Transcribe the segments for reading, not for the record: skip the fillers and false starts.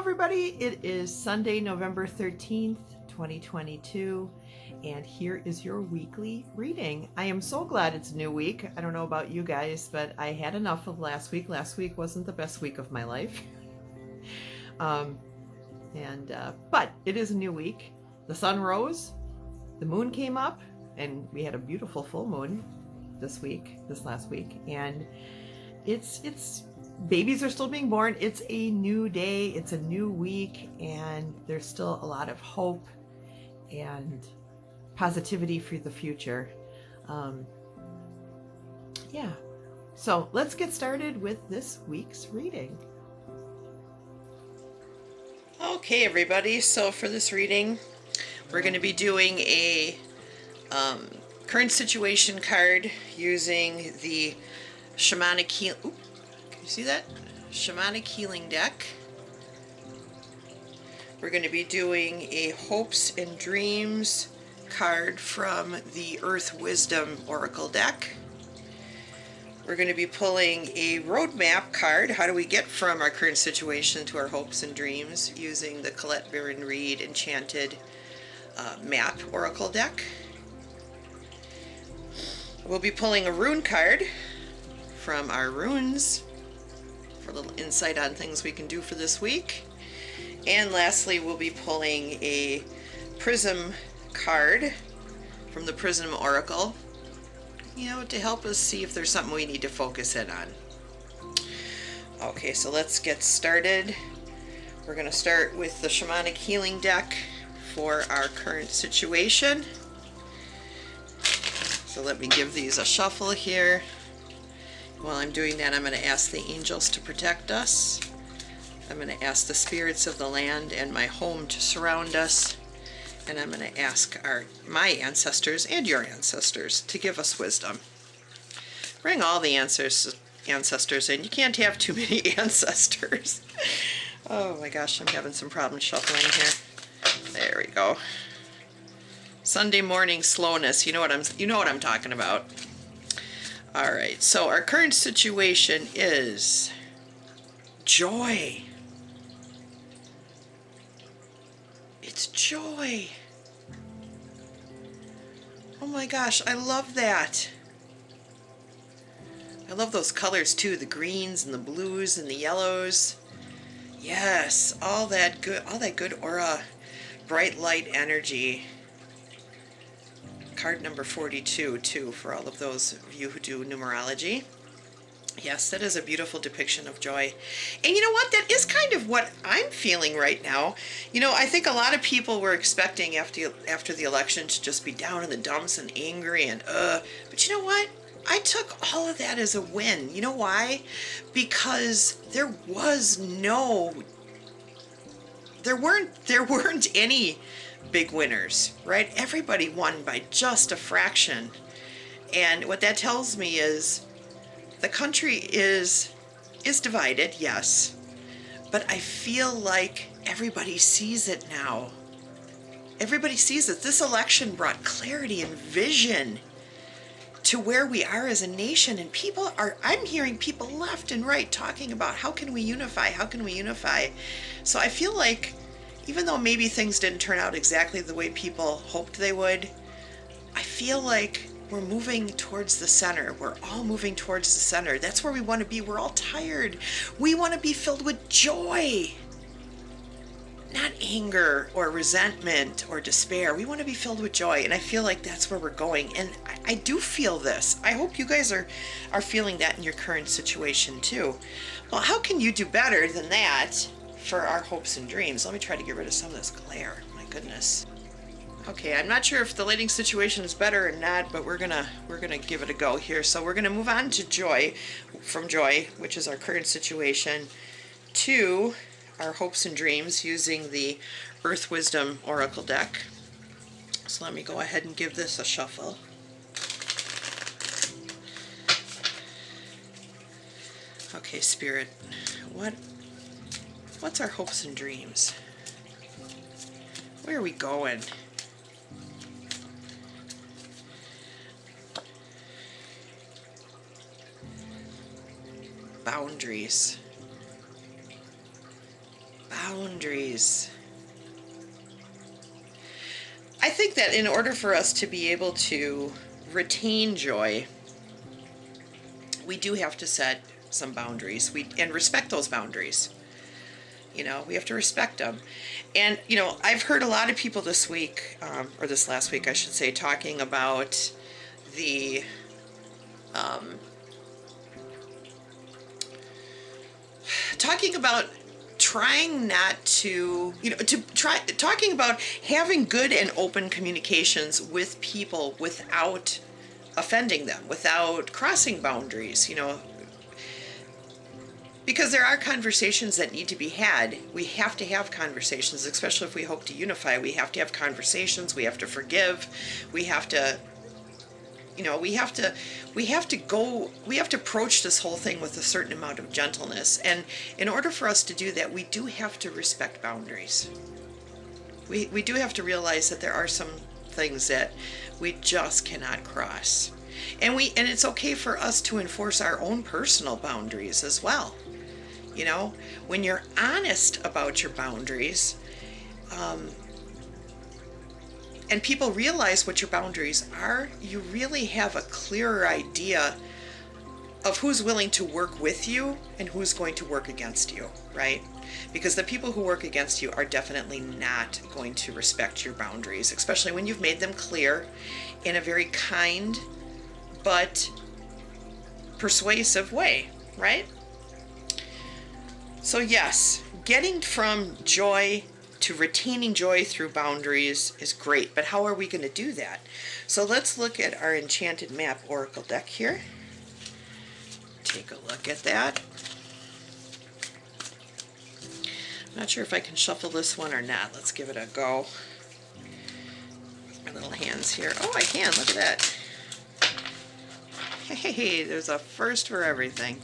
everybody. It is Sunday, November 13th, 2022, and here is your weekly reading. I am so glad it's a new week. I don't know about you guys, but I had enough of last week. Last week wasn't the best week of my life. But it is a new week. The sun rose, the moon came up, and we had a beautiful full moon this last week, and it's babies are still being born. It's a new day, it's a new week, and there's still a lot of hope and positivity for the future. So let's get started with this week's reading. Okay, everybody, so for this reading, we're going to be doing a current situation card using the Shamanic Heal. Can you see that? Shamanic Healing deck. We're going to be doing a Hopes and Dreams card from the Earth Wisdom Oracle deck. We're going to be pulling a roadmap card. How do we get from our current situation to our hopes and dreams using the Colette Baron Reed Enchanted Map Oracle deck. We'll be pulling a rune card from our runes for a little insight on things we can do for this week. And lastly, we'll be pulling a prism card from the Prism Oracle, to help us see if there's something we need to focus in on. Okay, so let's get started. We're going to start with the Shamanic Healing deck for our current situation. So let me give these a shuffle here. While I'm doing that, I'm going to ask the angels to protect us. I'm going to ask the spirits of the land and my home to surround us. And I'm going to ask my ancestors and your ancestors to give us wisdom. Bring all the ancestors in. You can't have too many ancestors. Oh my gosh, I'm having some problems shuffling here. There we go. Sunday morning slowness. You know what I'm talking about. All right. So our current situation is joy. It's joy. Oh my gosh, I love that. I love those colors too, the greens and the blues and the yellows. Yes, all that good aura, bright light energy. Card number 42 too, for all of those of you who do numerology. Yes, that is a beautiful depiction of joy. And you know what? That is kind of what I'm feeling right now. I think a lot of people were expecting after the election to just be down in the dumps and angry and but you know what? I took all of that as a win. You know why? Because there weren't any big winners, right? Everybody won by just a fraction. And what that tells me is the country is divided, yes, but I feel like everybody sees it now. Everybody sees it. This election brought clarity and vision to where we are as a nation, and I'm hearing people left and right talking about how can we unify? So I feel like even though maybe things didn't turn out exactly the way people hoped they would, I feel like we're moving towards the center. We're all moving towards the center. That's where we want to be. We're all tired. We want to be filled with joy, not anger or resentment or despair. We want to be filled with joy, and I feel like that's where we're going. And I do feel this. I hope you guys are feeling that in your current situation too. Well, how can you do better than that for our hopes and dreams? Let me try to get rid of some of this glare. My goodness. Okay, I'm not sure if the lighting situation is better or not, but we're gonna give it a go here. So we're gonna move on to joy, from joy, which is our current situation, to our hopes and dreams using the Earth Wisdom Oracle deck. So let me go ahead and give this a shuffle. Okay, Spirit, what's our hopes and dreams? Where are we going? Boundaries. boundaries. I think that in order for us to be able to retain joy, we do have to set some boundaries and respect those boundaries. You know, we have to respect them. And, you know, I've heard a lot of people this week, or this last week, I should say, talking about the trying not to, talking about having good and open communications with people without offending them, without crossing boundaries, because there are conversations that need to be had. We have to have conversations, especially if we hope to unify. We have to have conversations. We have to forgive. We have to, we have to approach this whole thing with a certain amount of gentleness. And in order for us to do that, we do have to respect boundaries. We do have to realize that there are some things that we just cannot cross. And it's okay for us to enforce our own personal boundaries as well. When you're honest about your boundaries, and people realize what your boundaries are, you really have a clearer idea of who's willing to work with you and who's going to work against you, right? Because the people who work against you are definitely not going to respect your boundaries, especially when you've made them clear in a very kind but persuasive way, right? So yes, getting from joy to retaining joy through boundaries is great, but how are we going to do that? So let's look at our Enchanted Map Oracle deck here. Take a look at that. I'm not sure if I can shuffle this one or not. Let's give it a go. My little hands here. Oh, I can. Look at that. Hey, there's a first for everything.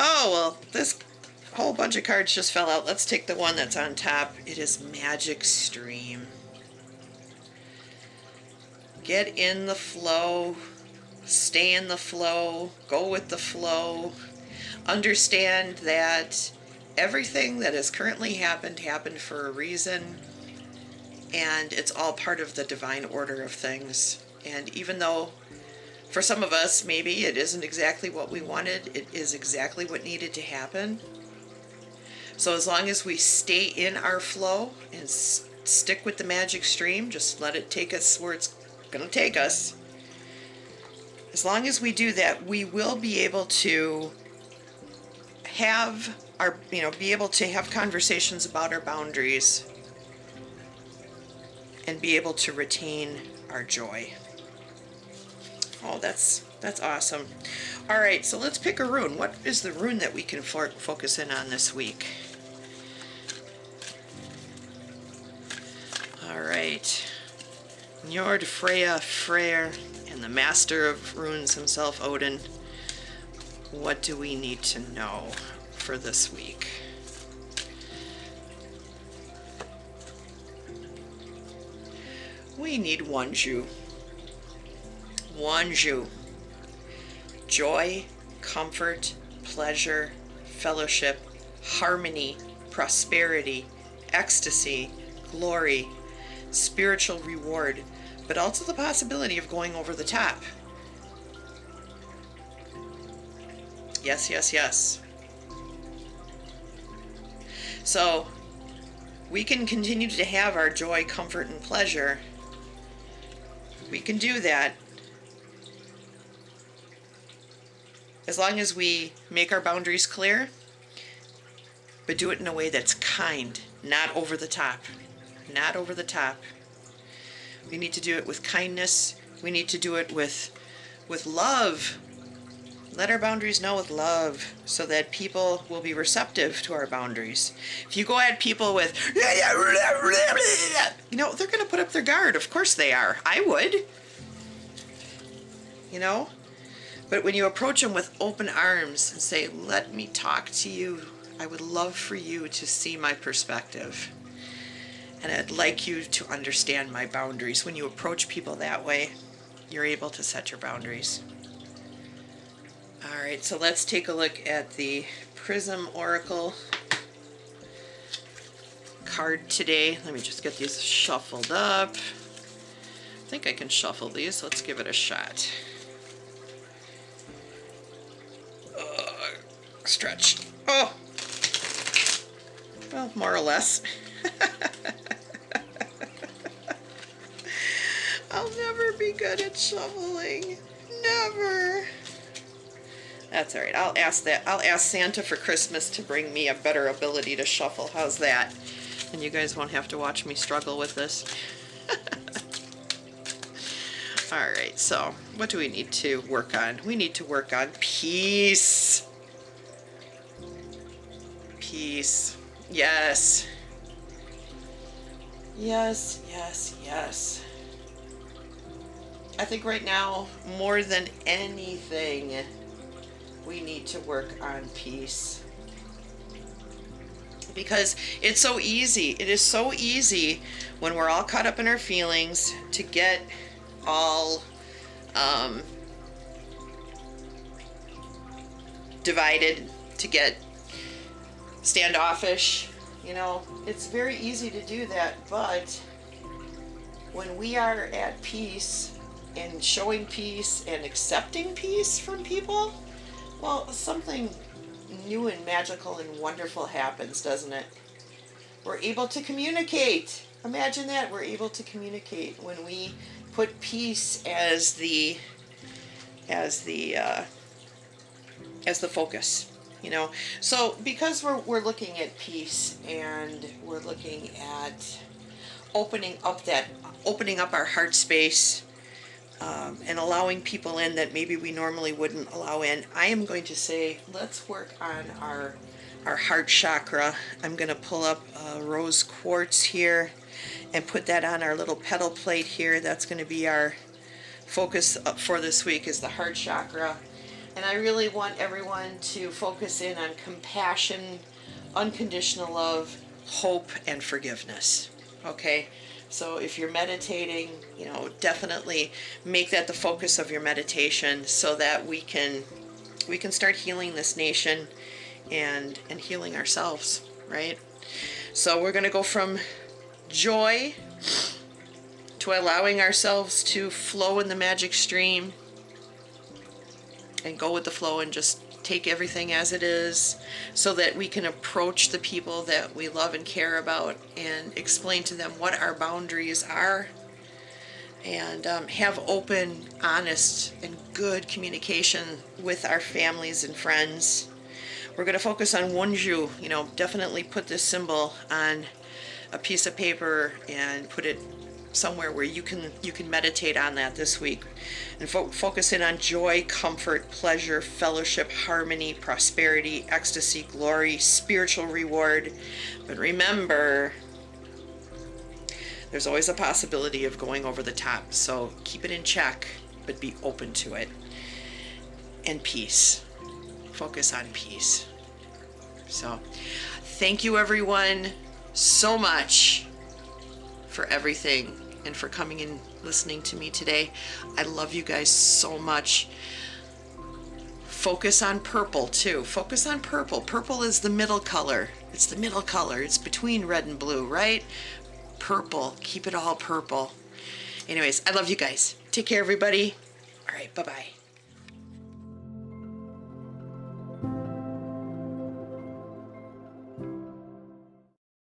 Oh, well, this whole bunch of cards just fell out. Let's take the one that's on top. It is Magic Stream. Get in the flow. Stay in the flow. Go with the flow. Understand that everything that has currently happened for a reason, and it's all part of the divine order of things. And even though for some of us maybe it isn't exactly what we wanted, it is exactly what needed to happen. So as long as we stay in our flow and stick with the magic stream, just let it take us where it's going to take us. As long as we do that, we will be able to have conversations about our boundaries and be able to retain our joy. Oh, that's awesome. All right, so let's pick a rune. What is the rune that we can focus in on this week? All right. Njord Freya Freyr and the master of runes himself, Odin. What do we need to know for this week? We need Wanju. Wanju. Joy, comfort, pleasure, fellowship, harmony, prosperity, ecstasy, glory, spiritual reward, but also the possibility of going over the top. Yes, yes, yes. So we can continue to have our joy, comfort, and pleasure. We can do that as long as we make our boundaries clear, but do it in a way that's kind, not over the top. Not over the top. We need to do it with kindness. We need to do it with love. Let our boundaries know with love so that people will be receptive to our boundaries. If you go at people with, they're going to put up their guard. Of course they are. I would. But when you approach them with open arms and say, let me talk to you. I would love for you to see my perspective. And I'd like you to understand my boundaries. When you approach people that way, you're able to set your boundaries. All right, so let's take a look at the Prism Oracle. card today. Let me just get these shuffled up. I think I can shuffle these. Let's give it a shot. Stretch. Oh! Well, more or less. I'll never be good at shuffling. Never. That's all right. I'll ask Santa for Christmas to bring me a better ability to shuffle. How's that? And you guys won't have to watch me struggle with this. All right, so what do we need to work on? We need to work on peace. Peace. Yes. Yes, yes, yes. I think right now, more than anything, we need to work on peace. Because it's so easy. It is so easy when we're all caught up in our feelings to get all divided, to get standoffish. You know, it's very easy to do that, but when we are at peace and showing peace and accepting peace from people, well, something new and magical and wonderful happens, doesn't it? We're able to communicate. Imagine that. We're able to communicate when we put peace as the focus, you know. So because we're looking at peace and we're looking at opening up our heart space, and allowing people in that maybe we normally wouldn't allow in, I am going to say, let's work on our heart chakra. I'm going to pull up rose quartz here and put that on our little petal plate here. That's going to be our focus for this week, is the heart chakra. And I really want everyone to focus in on compassion, unconditional love, hope, and forgiveness. Okay? So if you're meditating, you know, definitely make that the focus of your meditation so that we can start healing this nation and healing ourselves, right? So we're going to go from joy to allowing ourselves to flow in the magic stream and go with the flow and just take everything as it is, so that we can approach the people that we love and care about and explain to them what our boundaries are, and have open, honest, and good communication with our families and friends. We're going to focus on Wonju. You know, definitely put this symbol on a piece of paper and put it somewhere where you can meditate on that this week, and focus in on joy, comfort, pleasure, fellowship, harmony, prosperity, ecstasy, glory, spiritual reward. But remember, there's always a possibility of going over the top, so keep it in check, but be open to it. And peace. Focus on peace. So thank you everyone so much for everything and for coming and listening to me today. I love you guys so much. Focus on purple too. Focus on purple. Purple is the middle color. It's the middle color. It's between red and blue, right? Purple. Keep it all purple. Anyways, I love you guys. Take care, everybody. All right, bye-bye.